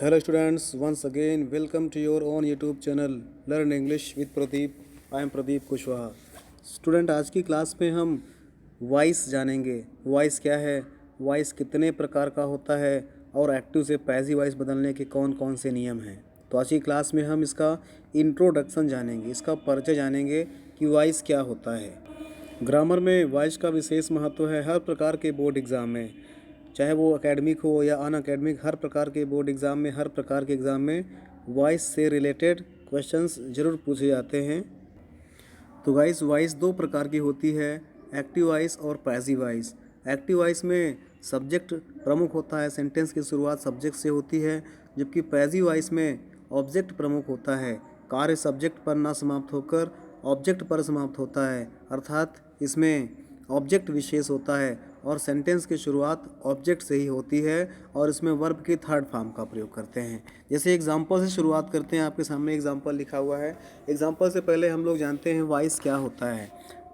Hello students, once again welcome to your own YouTube channel Learn English with Pradeep. I am Pradeep Kushwaha. Student, आज की class में हम voice जानेंगे. Voice क्या है, वॉइस कितने प्रकार का होता है और एक्टिव से पैसिव वॉइस बदलने के कौन कौन से नियम हैं. तो आज की क्लास में हम इसका इंट्रोडक्शन जानेंगे, इसका परिचय जानेंगे कि वॉइस क्या होता है. ग्रामर में वॉइस का विशेष महत्व है. हर प्रकार के बोर्ड एग्ज़ाम में, चाहे वो एकेडमिक हो या अन अकेडमिक, हर प्रकार के बोर्ड एग्ज़ाम में, हर प्रकार के एग्ज़ाम में वॉइस से रिलेटेड क्वेश्चंस ज़रूर पूछे जाते हैं. तो गाइस, वॉइस दो प्रकार की होती है, एक्टिव वॉइस और पैसिव वॉइस. एक्टिव वॉइस में सब्जेक्ट प्रमुख होता है, सेंटेंस की शुरुआत सब्जेक्ट से होती है, जबकि पैसिव वॉइस में ऑब्जेक्ट प्रमुख होता है. कार्य सब्जेक्ट पर ना समाप्त होकर ऑब्जेक्ट पर समाप्त होता है, अर्थात इसमें ऑब्जेक्ट विशेष होता है और सेंटेंस की शुरुआत ऑब्जेक्ट से ही होती है और इसमें वर्ब की थर्ड फॉर्म का प्रयोग करते हैं. जैसे एग्जांपल से शुरुआत करते हैं. आपके सामने एग्जांपल लिखा हुआ है. एग्जांपल से पहले हम लोग जानते हैं वॉइस क्या होता है.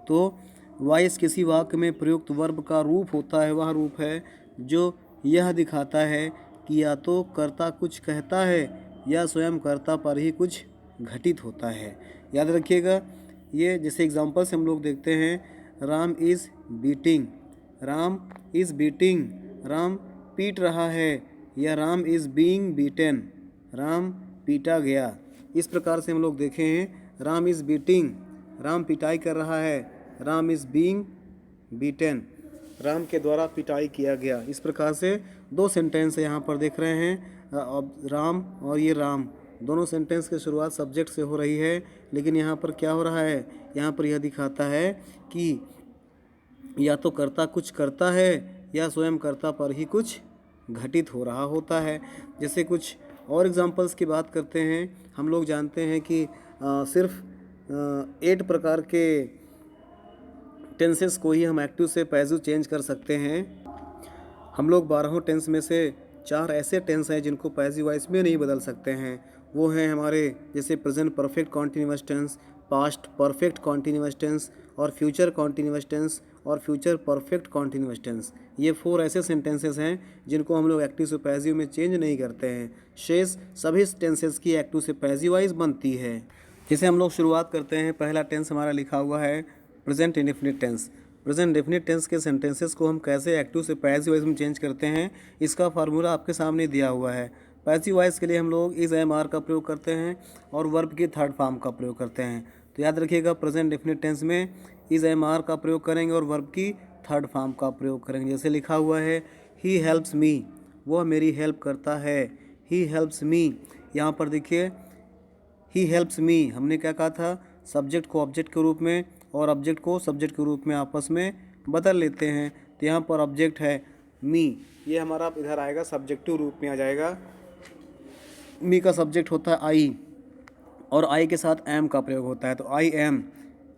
तो वॉइस किसी वाक्य में प्रयुक्त वर्ब का रूप होता है. वह रूप है जो यह दिखाता है कि या तो कर्ता कुछ कहता है या स्वयं कर्ता पर ही कुछ घटित होता है. याद रखिएगा, ये जैसे एग्जांपल से हम लोग देखते हैं, Ram is beating, Ram is beating, Ram पीट रहा है, या Ram is being beaten, Ram पीटा गया. इस प्रकार से हम लोग देखे हैं, राम इज़ बीटिंग, राम पिटाई कर रहा है, Ram is being beaten, Ram के द्वारा पिटाई किया गया. इस प्रकार से दो सेंटेंस यहाँ पर देख रहे हैं. अब राम और ये राम दोनों सेंटेंस की शुरुआत सब्जेक्ट से हो रही है, लेकिन यहाँ पर क्या हो रहा है, यहाँ पर यह दिखाता है कि या तो कर्ता कुछ करता है या स्वयं कर्ता पर ही कुछ घटित हो रहा होता है. जैसे कुछ और एग्जांपल्स की बात करते हैं. हम लोग जानते हैं कि सिर्फ 8 प्रकार के टेंसेस को ही हम एक्टिव से पैसिव चेंज कर सकते हैं. हम लोग 12 टेंस में से 4 ऐसे टेंस हैं जिनको पैसिव वॉइस में नहीं बदल सकते हैं. वो हैं हमारे जैसे present perfect continuous tense, past perfect continuous tense और फ्यूचर कॉन्टिन्यूअस टेंस और फ्यूचर परफेक्ट कॉन्टिन्यूअस टेंस. ये 4 ऐसे सेंटेंसेस हैं जिनको हम लोग एक्टिव से पैसिव में चेंज नहीं करते हैं. शेष सभी टेंसेस की एक्टिव से पैसिव वॉइस बनती है. जैसे हम लोग शुरुआत करते हैं, पहला टेंस हमारा लिखा हुआ है present indefinite tense. Present definite tense के सेंटेंसेस को हम कैसे एक्टिव से पैसिव वॉइस में चेंज करते हैं, इसका फार्मूला आपके सामने दिया हुआ है. पैसिव वॉइस के लिए हम लोग इज एम आर का प्रयोग करते हैं और वर्ब की थर्ड फॉर्म का प्रयोग करते हैं. तो याद रखिएगा, प्रेजेंट डेफिनिट टेंस में इज एम आर का प्रयोग करेंगे और वर्ब की थर्ड फॉर्म का प्रयोग करेंगे. जैसे लिखा हुआ है, ही हेल्प्स मी, वह मेरी हेल्प करता है. ही हेल्प्स मी, यहाँ पर देखिए, ही हेल्प्स मी हमने क्या कहा था, सब्जेक्ट को ऑब्जेक्ट के रूप में और ऑब्जेक्ट को सब्जेक्ट के रूप में आपस में बदल लेते हैं. तो यहाँ पर ऑब्जेक्ट है मी, ये हमारा इधर आएगा सब्जेक्टिव रूप में आ जाएगा. मी का सब्जेक्ट होता है आई और आई के साथ एम का प्रयोग होता है, तो आई एम.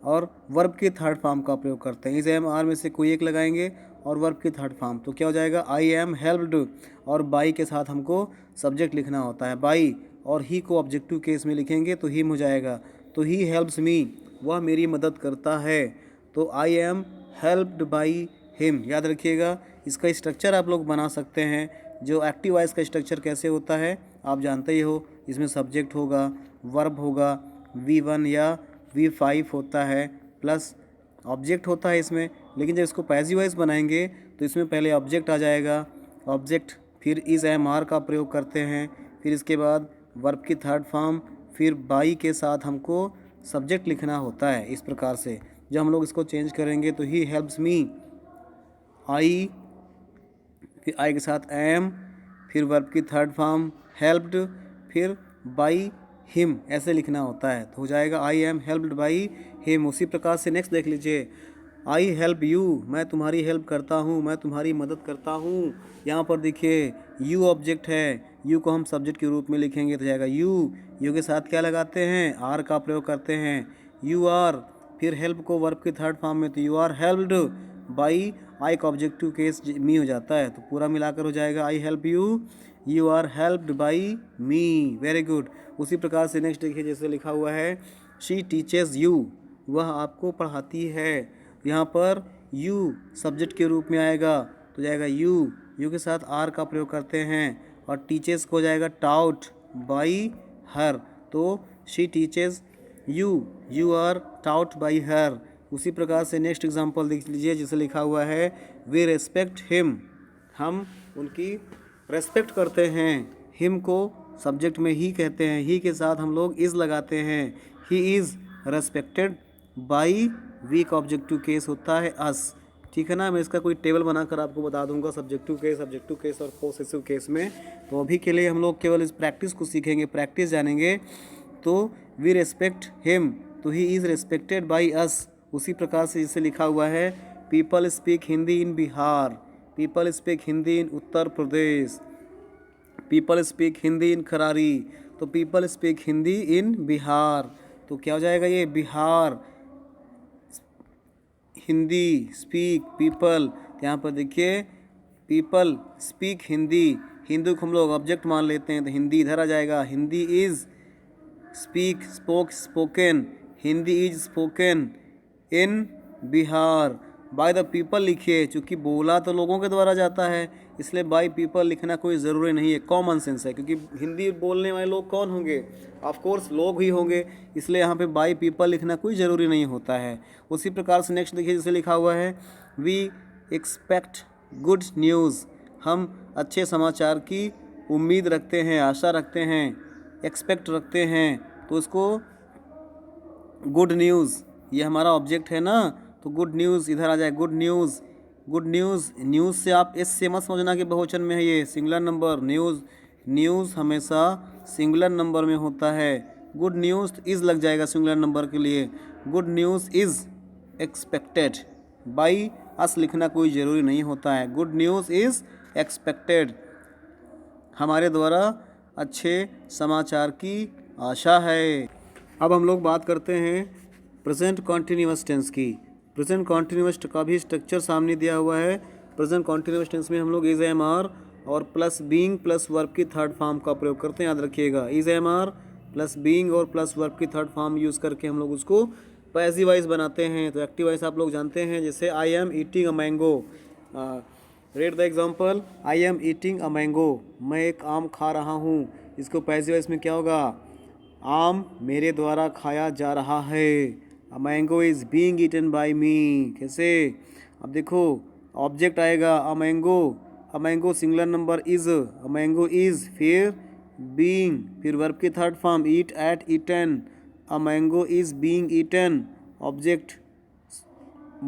और वर्ब की थर्ड फॉर्म का प्रयोग करते हैं. इस एम आर में से कोई एक लगाएंगे और वर्ब की थर्ड फॉर्म, तो क्या हो जाएगा, आई एम हेल्प्ड. और बाई के साथ हमको सब्जेक्ट लिखना होता है बाई, और ही को ऑब्जेक्टिव केस में लिखेंगे तो हिम हो जाएगा. तो ही हेल्प्स मी, वह मेरी मदद करता है. तो I am helped by him. याद रखिएगा, इसका स्ट्रक्चर आप लोग बना सकते हैं. जो एक्टिव वॉइस का स्ट्रक्चर कैसे होता है आप जानते ही हो. इसमें सब्जेक्ट होगा, वर्ब होगा, V1 या V5 होता है, प्लस ऑब्जेक्ट होता है इसमें. लेकिन जब इसको पैसिव वॉइस बनाएंगे तो इसमें पहले ऑब्जेक्ट आ जाएगा, ऑब्जेक्ट, फिर इज एम आर का प्रयोग करते हैं, फिर इसके बाद वर्ब की थर्ड फॉर्म, फिर बाई के साथ हमको सब्जेक्ट लिखना होता है. इस प्रकार से जब हम लोग इसको चेंज करेंगे तो ही हेल्प्स मी, आई, फिर आई के साथ एम, फिर वर्ब की थर्ड फॉर्म हेल्प्ड, फिर बाई हिम, ऐसे लिखना होता है. तो हो जाएगा I am helped by him. उसी प्रकार से नेक्स्ट देख लीजिए, आई हेल्प यू, मैं तुम्हारी हेल्प करता हूँ, मैं तुम्हारी मदद करता हूँ. यहाँ पर देखिए, यू ऑब्जेक्ट है, यू को हम सब्जेक्ट के रूप में लिखेंगे तो जाएगा यू. यू के साथ क्या लगाते हैं, आर का प्रयोग करते हैं, यू आर. फिर हेल्प को वर्ब की थर्ड फॉर्म में, तो यू आर हेल्प्ड बाई, आई का ऑब्जेक्टिव केस मी हो जाता है, तो पूरा मिलाकर हो जाएगा I help you, you are helped by me. Very good. उसी प्रकार से नेक्स्ट देखिए, जैसे लिखा हुआ है, शी टीचेस यू, वह आपको पढ़ाती है. यहाँ पर यू सब्जेक्ट के रूप में आएगा तो जाएगा यू. यू के साथ आर का प्रयोग करते हैं, और टीचर्स को हो जाएगा टाउट बाई हर, तो she teaches you, you are taught by her. उसी प्रकार से नेक्स्ट एग्जांपल देख लीजिए जिसे लिखा हुआ है वी रेस्पेक्ट हिम, हम उनकी रेस्पेक्ट करते हैं। हिम को सब्जेक्ट में ही कहते हैं, ही के साथ हम लोग इज़ लगाते हैं। ही इज़ रेस्पेक्टेड बाई, वीक ऑब्जेक्टिव केस होता है अस, ठीक है ना। मैं इसका कोई टेबल बनाकर आपको बता दूंगा सब्जेक्टिव केस और पोसेसिव केस में। तो अभी के लिए हम लोग केवल इस प्रैक्टिस को सीखेंगे, प्रैक्टिस जानेंगे। तो वी रेस्पेक्ट हिम, तो ही इज़ रेस्पेक्टेड बाई अस। उसी प्रकार से जिसे लिखा हुआ है पीपल स्पीक हिंदी इन बिहार, पीपल स्पीक हिंदी इन उत्तर प्रदेश, पीपल स्पीक हिंदी इन खरारी, तो पीपल स्पीक हिंदी इन बिहार। तो क्या हो जाएगा ये बिहार, हिंदी, स्पीक, पीपल। यहाँ पर देखिए पीपल स्पीक हिंदी, हिंदी को हम लोग ऑब्जेक्ट मान लेते हैं तो हिंदी इधर आ जाएगा। Hindi is speak, spoke, spoken, Hindi is spoken in Bihar. By the people लिखिए, चूँकि बोला तो लोगों के द्वारा जाता है इसलिए बाय पीपल लिखना कोई ज़रूरी नहीं है, कॉमन सेंस है, क्योंकि हिंदी बोलने वाले लोग कौन होंगे, ऑफ कोर्स लोग ही होंगे, इसलिए यहाँ पे बाय पीपल लिखना कोई ज़रूरी नहीं होता है। उसी प्रकार से नेक्स्ट देखिए जिसे लिखा हुआ है वी एक्सपेक्ट गुड न्यूज़, हम अच्छे समाचार की उम्मीद रखते हैं, आशा रखते हैं, एक्सपेक्ट रखते हैं, तो इसको गुड न्यूज़, ये हमारा ऑब्जेक्ट है ना, तो गुड न्यूज़ इधर आ जाए। Good news, good news, news से आप एस से मत समझना कि बहुवचन में है, ये सिंगुलर नंबर। न्यूज़, न्यूज़ हमेशा सिंगुलर नंबर में होता है। गुड न्यूज़ इज़ लग जाएगा सिंगुलर नंबर के लिए। Good news is expected by us लिखना कोई ज़रूरी नहीं होता है। गुड न्यूज़ इज़ एक्सपेक्टेड, हमारे द्वारा अच्छे समाचार की आशा है। अब हम लोग बात करते हैं प्रेजेंट कॉन्टिन्यूअस टेंस की। प्रेजेंट कॉन्टिन्यूअस का भी स्ट्रक्चर सामने दिया हुआ है। प्रेजेंट कॉन्टिन्यूअस टेंस में हम लोग इज एम आर और प्लस बीइंग प्लस वर्ब की थर्ड फॉर्म का प्रयोग करते हैं, याद रखिएगा। Is am are plus being और प्लस वर्ब की थर्ड फॉर्म यूज़ करके हम लोग उसको पैसिव वॉइस बनाते हैं। तो एक्टिव वॉइस आप लोग जानते हैं, जैसे आई am eating a mango, read the example, I am eating a mango, मैं एक आम खा रहा हूँ। इसको पैसिव वॉइस में क्या होगा, आम मेरे द्वारा खाया जा रहा है। A mango is being eaten by me. कैसे, अब देखो ऑब्जेक्ट आएगा a mango singular number is, a mango is, फिर बीइंग, फिर वर्ब की third form eat, ate, eaten, a mango is being eaten, object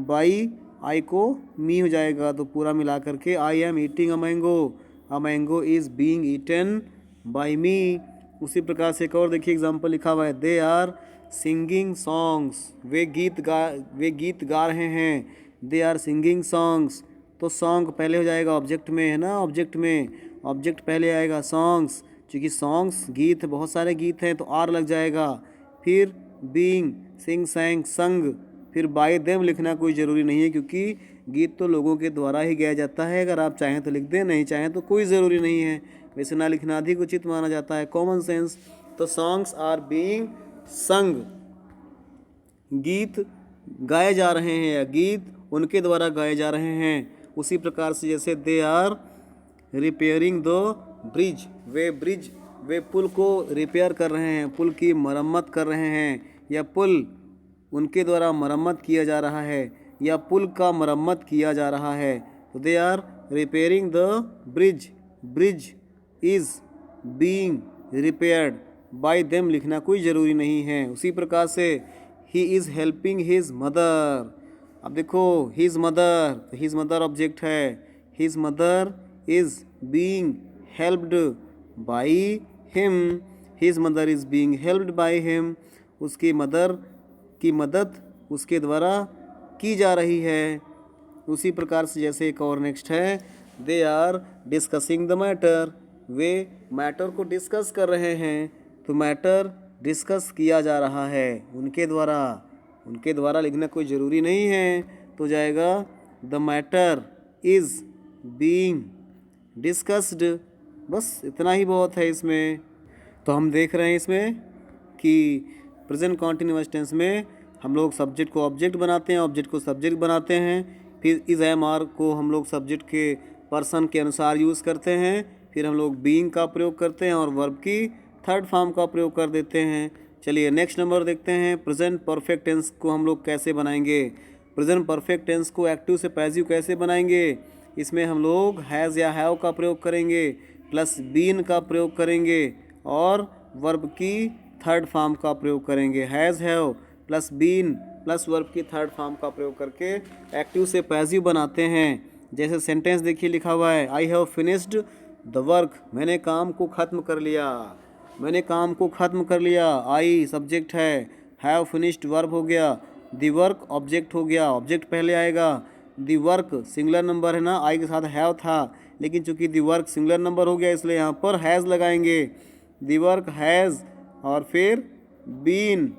by I को me हो जाएगा, तो पूरा मिला करके I am eating a mango is being eaten by me. उसी प्रकार से एक और देखिए एग्जाम्पल लिखा हुआ है, दे आर सिंगिंग सॉन्ग्स, वे गीत गा रहे हैं। दे आर सिंगिंग सॉन्ग्स, तो सॉन्ग पहले हो जाएगा ऑब्जेक्ट में, है ना, ऑब्जेक्ट में ऑब्जेक्ट पहले आएगा सॉन्ग्स, क्योंकि सॉन्ग्स गीत, बहुत सारे गीत हैं तो आर लग जाएगा। फिर बीइंग, सिंग, सैंग, संग, फिर बाय देम लिखना कोई ज़रूरी नहीं है, क्योंकि गीत तो लोगों के द्वारा ही गाया जाता है। अगर आप चाहें तो लिख दें, नहीं चाहें तो कोई ज़रूरी नहीं है, वैसे ना लिखना अधिक उचित माना जाता है, कॉमन सेंस। तो सॉन्ग्स आर बीइंग संग, गीत गाए जा रहे हैं या गीत उनके द्वारा गाए जा रहे हैं। उसी प्रकार से जैसे they are repairing the bridge, वे पुल को रिपेयर कर रहे हैं, पुल की मरम्मत कर रहे हैं, या पुल उनके द्वारा मरम्मत किया जा रहा है, या पुल का मरम्मत किया जा रहा है। तो they are repairing the bridge is being repaired by them लिखना कोई ज़रूरी नहीं है। उसी प्रकार से he is helping his mother, अब देखो हिज मदर ऑब्जेक्ट है, his mother is being helped by him, his mother is being helped by him, उसकी मदर की मदद उसके द्वारा की जा रही है। उसी प्रकार से जैसे एक और नेक्स्ट है, they are discussing the matter, वे मैटर को डिस्कस कर रहे हैं, तो मैटर डिस्कस किया जा रहा है उनके द्वारा लिखना कोई ज़रूरी नहीं है, तो जाएगा the matter is being discussed. बस इतना ही बहुत है इसमें। तो हम देख रहे हैं इसमें कि प्रेजेंट कॉन्टिन्यूअस टेंस में हम लोग सब्जेक्ट को ऑब्जेक्ट बनाते हैं, ऑब्जेक्ट को सब्जेक्ट बनाते हैं, फिर इज़ एम आर को हम लोग सब्जेक्ट के पर्सन के अनुसार यूज़ करते हैं, फिर हम लोग बीइंग का प्रयोग करते हैं और वर्ब की थर्ड फॉर्म का प्रयोग कर देते हैं। चलिए नेक्स्ट नंबर देखते हैं, प्रेजेंट परफेक्ट टेंस को हम लोग कैसे बनाएंगे। प्रेजेंट परफेक्ट टेंस को एक्टिव से पैसिव कैसे बनाएंगे। इसमें हम लोग हैज़ या हैव का प्रयोग करेंगे, प्लस बीन का प्रयोग करेंगे और वर्ब की थर्ड फॉर्म का प्रयोग करेंगे। Has have plus been plus verb की थर्ड फॉर्म का प्रयोग करके एक्टिव से पैसिव बनाते हैं। जैसे सेंटेंस देखिए लिखा हुआ है, I have finished the work, मैंने काम को ख़त्म कर लिया, मैंने काम को ख़त्म कर लिया। आई सब्जेक्ट है, हैव फिनिश्ड वर्ब हो गया, द वर्क ऑब्जेक्ट हो गया, ऑब्जेक्ट पहले आएगा। द वर्क सिंगुलर नंबर है ना, आई के साथ हैव था, लेकिन चूंकि द वर्क सिंगुलर नंबर हो गया इसलिए यहाँ पर हैज़ लगाएंगे। द वर्क हैज़ और फिर बीन,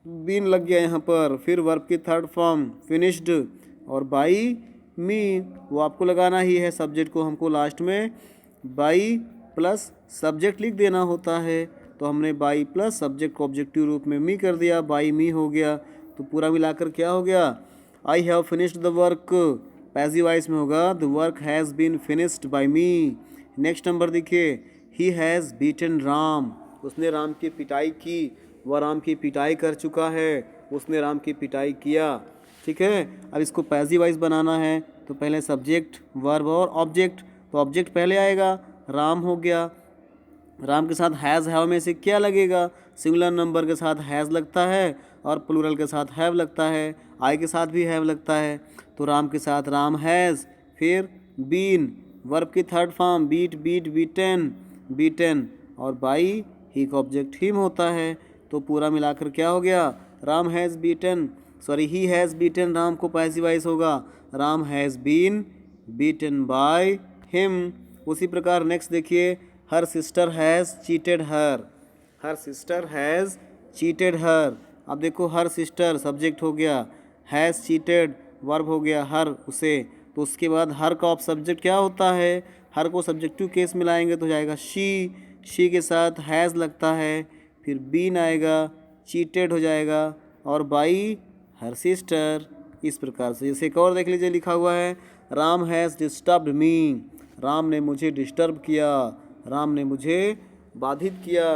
बीन लग गया यहाँ पर। फिर वर्ब की थर्ड फॉर्म फिनिश्ड और बाई मी, वो आपको लगाना ही है, सब्जेक्ट को हमको लास्ट में बाई प्लस सब्जेक्ट लिख देना होता है। तो हमने बाई प्लस सब्जेक्ट को ऑब्जेक्टिव रूप में मी कर दिया, बाई मी हो गया। तो पूरा मिलाकर क्या हो गया, I have finished the work, passive voice में होगा the work has been finished by me. Next number देखिए, ही हैज़ बीटन राम, उसने राम की पिटाई की, वह राम की पिटाई कर चुका है, उसने राम की पिटाई किया। ठीक है, अब इसको पैसिव वॉइस बनाना है तो पहले सब्जेक्ट वर्ब और ऑब्जेक्ट, तो ऑब्जेक्ट पहले आएगा, राम हो गया। राम के साथ हैज़ हैव में से क्या लगेगा, सिंगुलर नंबर के साथ हैज़ लगता है और प्लूरल के साथ हैव लगता है, आई के साथ भी हैव लगता है। तो राम के साथ राम हैज़, फिर बीन वर्ब की third form beat beat beaten beaten और बाई ही का ऑब्जेक्ट हिम होता है। तो पूरा मिलाकर क्या हो गया, Ram has beaten, sorry he has beaten, Ram को पैसिव वॉइस होगा, Ram has been beaten by him. उसी प्रकार नेक्स्ट देखिए, her sister has cheated her, her sister has cheated her. अब देखो हर सिस्टर सब्जेक्ट हो गया, हैज़ चीटेड वर्ब हो गया हर उसे, तो उसके बाद हर का ऑफ सब्जेक्ट क्या होता है, हर को सब्जेक्टिव केस में लाएंगे तो जाएगा शी के साथ हैज़ लगता है, फिर बीन आएगा, चीटेड हो जाएगा और बाई हर सिस्टर। इस प्रकार से जैसे एक और देख लीजिए लिखा हुआ है, राम हैज़ डिस्टर्ब्ड मी, राम ने मुझे डिस्टर्ब किया, राम ने मुझे बाधित किया,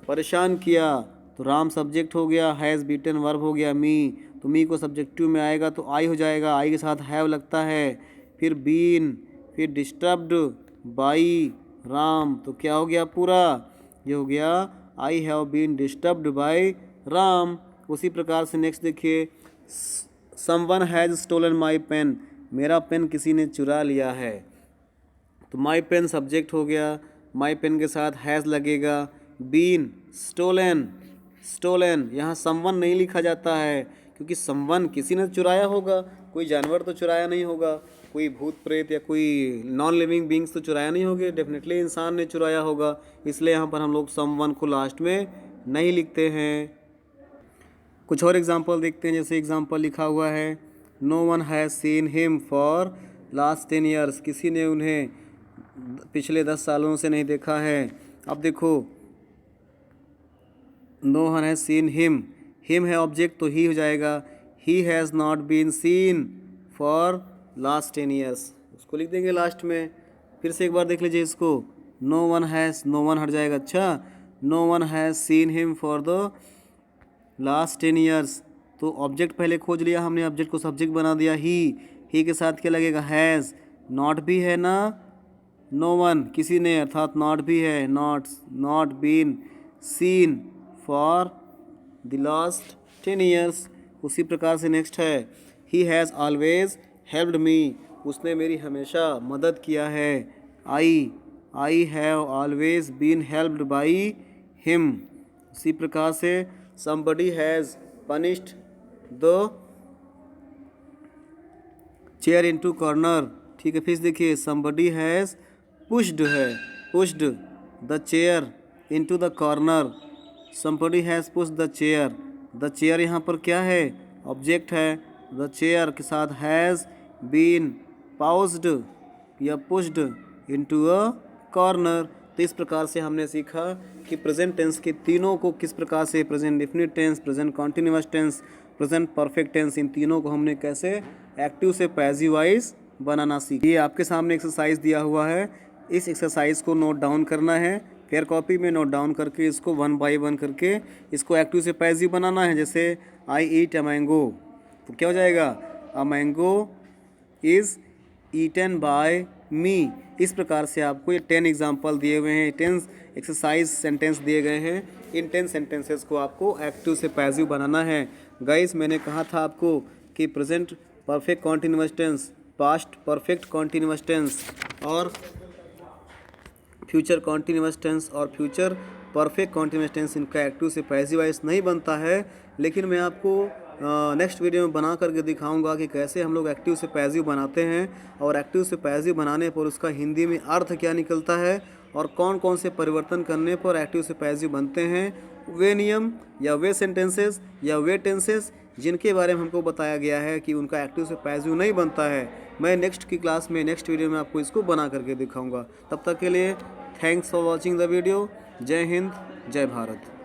परेशान किया। तो राम सब्जेक्ट हो गया, हैज़ बीटन वर्ब हो गया मी, तो मी को सब्जेक्टिव में आएगा तो आई हो जाएगा, आई के साथ हैव लगता है, फिर बीन, फिर डिस्टर्ब्ड बाई राम, तो क्या हो गया पूरा, ये हो गया I have been disturbed by Ram. उसी प्रकार से नेक्स्ट देखिए, someone has stolen my pen, मेरा पेन किसी ने चुरा लिया है। तो माई पेन सब्जेक्ट हो गया, माई पेन के साथ हैज़ लगेगा, बीन स्टोलन, स्टोलन यहाँ समवन नहीं लिखा जाता है क्योंकि समवन किसी ने चुराया होगा, कोई जानवर तो चुराया नहीं होगा, कोई भूत प्रेत या कोई नॉन लिविंग बींग्स तो चुराया नहीं होंगे, डेफिनेटली इंसान ने चुराया होगा, इसलिए यहाँ पर हम लोग समवन को लास्ट में नहीं लिखते हैं। कुछ और एग्जांपल देखते हैं, जैसे एग्जांपल लिखा हुआ है, no one has seen him for last 10 years, किसी ने उन्हें पिछले 10 सालों से नहीं देखा है। अब देखो no one has seen him, him है ऑब्जेक्ट तो ही हो जाएगा, he has not been seen for last 10 years, उसको लिख देंगे लास्ट में। फिर से एक बार देख लीजिए इसको, no one has, no one हट जाएगा, अच्छा no one has seen him for the last 10 years, तो ऑब्जेक्ट पहले खोज लिया हमने, ऑब्जेक्ट को सब्जेक्ट बना दिया, ही के साथ क्या लगेगा हैज़, नॉट भी है ना, नो वन किसी ने अर्थात नॉट भी है, not been seen for the last 10 years. उसी प्रकार से नेक्स्ट है, he has always helped me, उसने मेरी हमेशा मदद किया है, I have always been helped by him. उसी प्रकार से somebody has punished the chair into corner, ठीक है। फिर देखिए somebody has pushed है, pushed the chair into the corner, somebody has pushed the chair, the chair यहाँ पर क्या है, ऑब्जेक्ट है, the chair के साथ has been pushed या pushed into a corner। तो इस प्रकार से हमने सीखा कि प्रेजेंट टेंस के तीनों को किस प्रकार से, present definite tense, present continuous tense, present perfect tense, इन तीनों को हमने कैसे एक्टिव से पैसिव वॉइस बनाना सीखा। ये आपके सामने एक्सरसाइज दिया हुआ है, इस एक्सरसाइज को नोट डाउन करना है, फेयर कॉपी में नोट डाउन करके इसको 1 बाय 1 करके इसको एक्टिव से पैसिव बनाना है। जैसे आई ईट अ मैंगो, तो क्या हो जाएगा, a mango is eaten by me. इस प्रकार से आपको ये 10 एग्जाम्पल दिए हुए हैं, 10 एक्सरसाइज सेंटेंस दिए गए हैं। इन 10 सेंटेंसेस को आपको एक्टिव से पैसिव बनाना है। गाइस, मैंने कहा था आपको कि present perfect continuous tense, past perfect continuous tense और फ्यूचर कॉन्टिन्यूअस टेंस और फ्यूचर परफेक्ट कॉन्टिन्यूअस टेंस, इनका एक्टिव से पैसिव वॉइस नहीं बनता है। लेकिन मैं आपको नेक्स्ट वीडियो में बना करके दिखाऊंगा कि कैसे हम लोग एक्टिव से पैसिव बनाते हैं और एक्टिव से पैसिव बनाने पर उसका हिंदी में अर्थ क्या निकलता है और कौन कौन से परिवर्तन करने पर एक्टिव से पैसिव बनते हैं। वे नियम या वे सेंटेंसेस या वे टेंसेस जिनके बारे में हमको बताया गया है कि उनका एक्टिव से पैसिव नहीं बनता है, मैं नेक्स्ट की क्लास में, नेक्स्ट वीडियो में आपको इसको बना करके दिखाऊंगा। तब तक के लिए thanks for watching the video. जय हिंद, जय भारत।